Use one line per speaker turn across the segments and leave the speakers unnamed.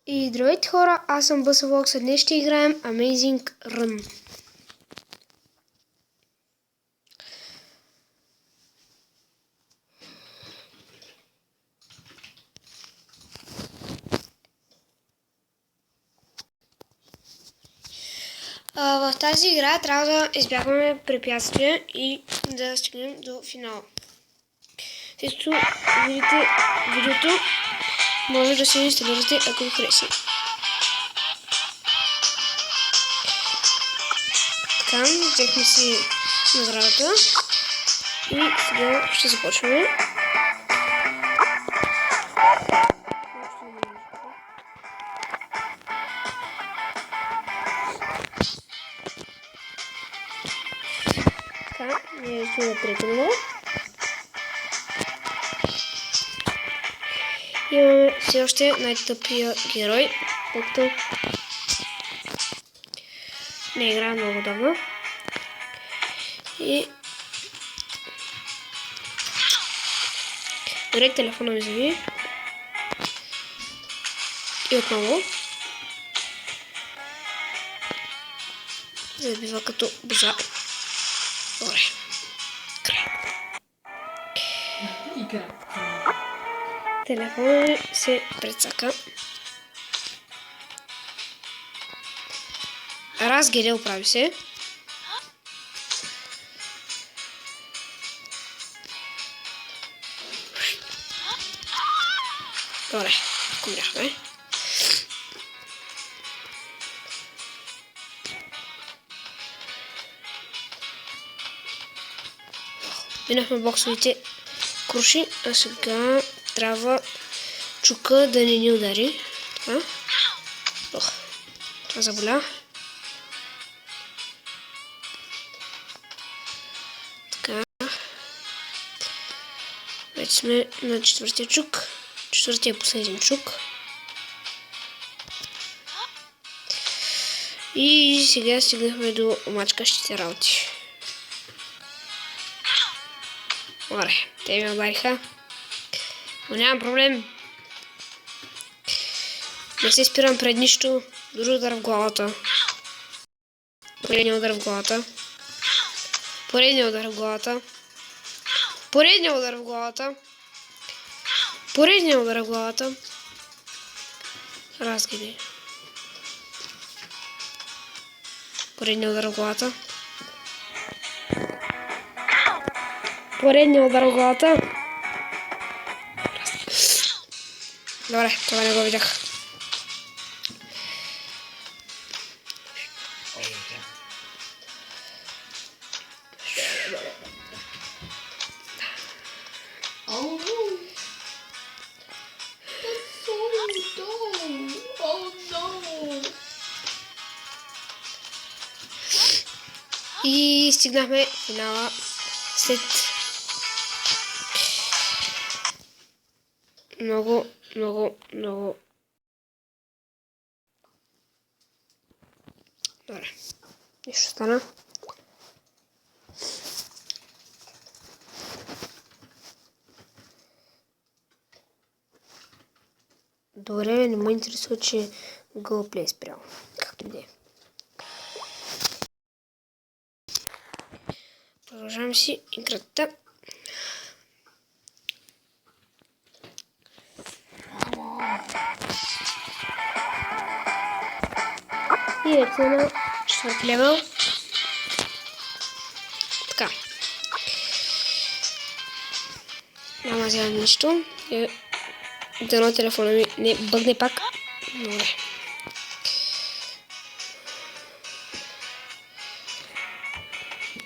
И здравейте хора, аз съм Бъсавокс, а днес ще играем Amazing Run. В тази игра трябва да избягваме препятствия и да стигнем до финала. След като видите видеото, може да се инсталирате, ако ви хареса. Така, взехме си наградата и сега ще започваме. Така, ние сме на трето ниво. Имаме все още най-тъпия герой, тъй като не играе много давно. И дори телефона ми зави. И отново забива като боза. Добре. Край. Телефонът ми се прецака. Разгирел прави се. Добре, умряхме. Минахме боксовите круши, а сега трябва чука да не ни удари. Това заболя. Така. Вече сме на четвъртия чук. Четвъртия последен чук. И сега стигнахме до мачкащите работи. Добре, те ми удариха. Но нямам проблем. Не се спирам пред нищо. Дори удар в главата. Поредния удар в главата. Поредния удар в главата. Поредния удар в главата. Поредния удар в главата. Разгиди. Поредния удар в главата. Поредния удар в главата. Добре, това не го видях. И стигнахме финала след много. Добре, нищо стана. Добре, не ме интересува, че Google Play спрял. Както и да е. Продължаваме си играта. И вече на четвърти левел. Така. Няма вземам нищо. Дано телефона ми не бъгне пак. Добре.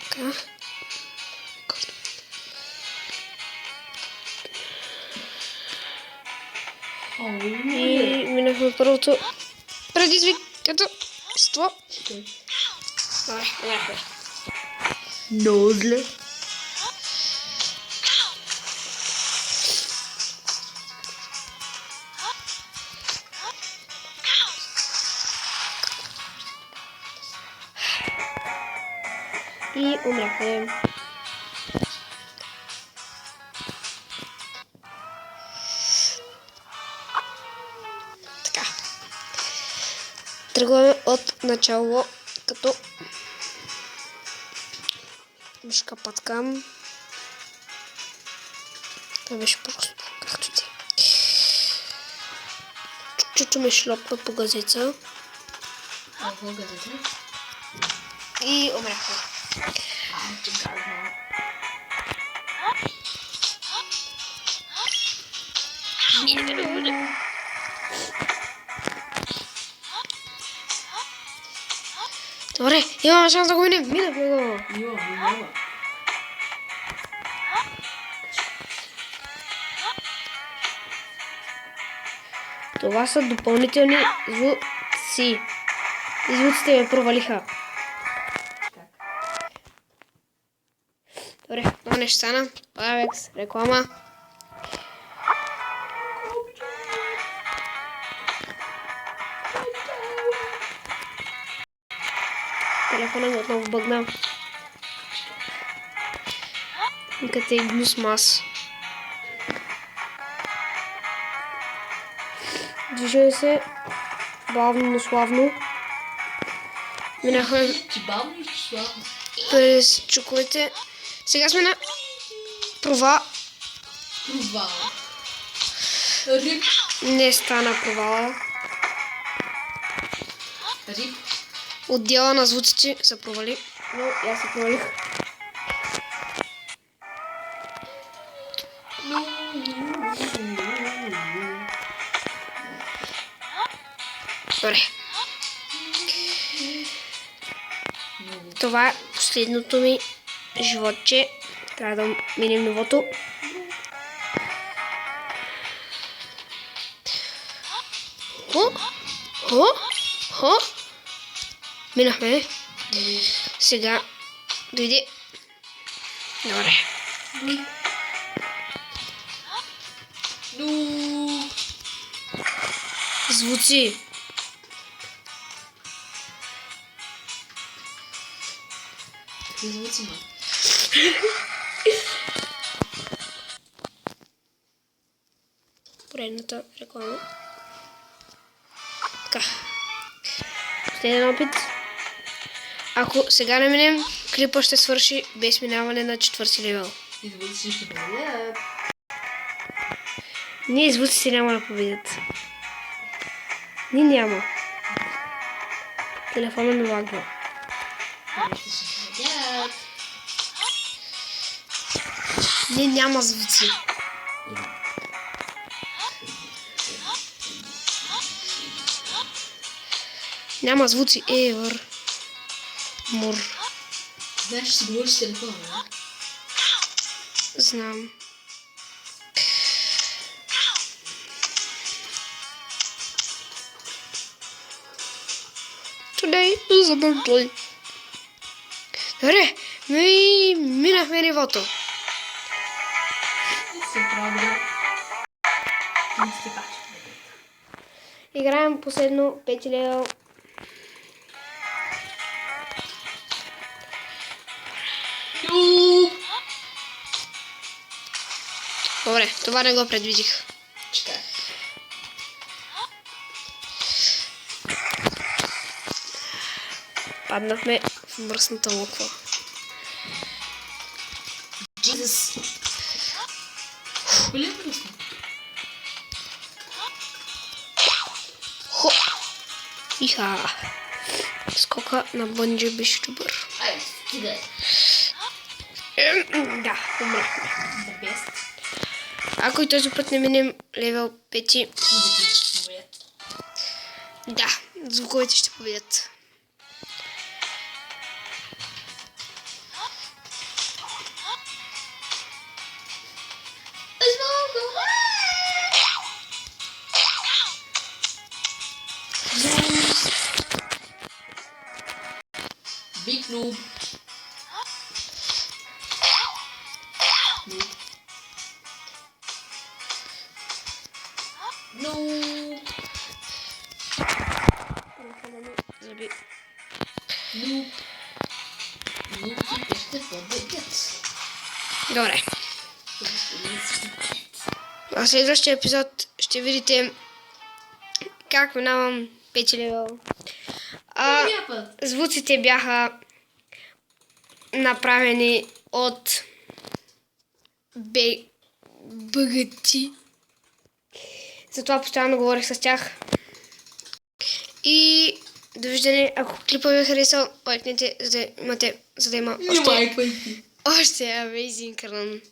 Така. И минахме първото предизвикателство. Добре, минахме.
Много зле.
И умряхме. Така. Тръгваме от начало, като мишка паткам. Това беше просто, както ти. Чучо ме шлопна по газеца.
Какво газета?
И умряхме.
Ти гадно.
Добре, имаме шанс да го минем. Минахме го.
Няма.
Това са допълнителни звуци. И звуците ме провалиха. Добре, това нещо стана. Авекс, реклама. Телефона ми отново бъгна. Къде е гнус мас. Движи се бавно, но славно. Минахме
Ти бавно и славно.
през чуковете. Сега сме на провал.
Рип.
Не стана провала.
Рип.
Отдела на звуците са провали. Но и аз се провалих. Добре. Това е последното ми животче. Трябва да минем новото. Хо. Минахме. Сега дойде. Добре. Звуци.
Звуци ма.
Поредната реклама. Така. Последен опит. Ако сега не минем, клипа ще свърши без минаване на 4-ти левел.
И звуци ще бъдат.
Ние звуците няма да победят. Ни няма. Телефона ми лагва. Не, няма звуци. Няма звуци. Евър. Мур.
Знаеш, че си говориш с телефона, не?
Знам. Today is a birthday. Добре, минахме нивото.
Се правда. Не сте пачи.
Играем последно 5 левел. Добре, това не го предвидих.
Чекай.
Паднахме в мръсната локва.
Jesus. Коли е мръсно?
Хо! Иха! Скока на бънджи беше добър.
Ай, стига.
Да, умрахме.
The best.
Ако и този път не минем левел 5, да, звуковете ще победят.
Big noob. Noob.
Заби.
Noob. Noob ще победят.
Добре. В следващия епизод ще видите как минавам 5 левел.
Първия път.
Звуците бяха направени от бъгъци. Затова постоянно говорих с тях. И довиждане, ако клипът ви е харесал, лайкнете, за да има
Не лайквайте.
още Amazing Run.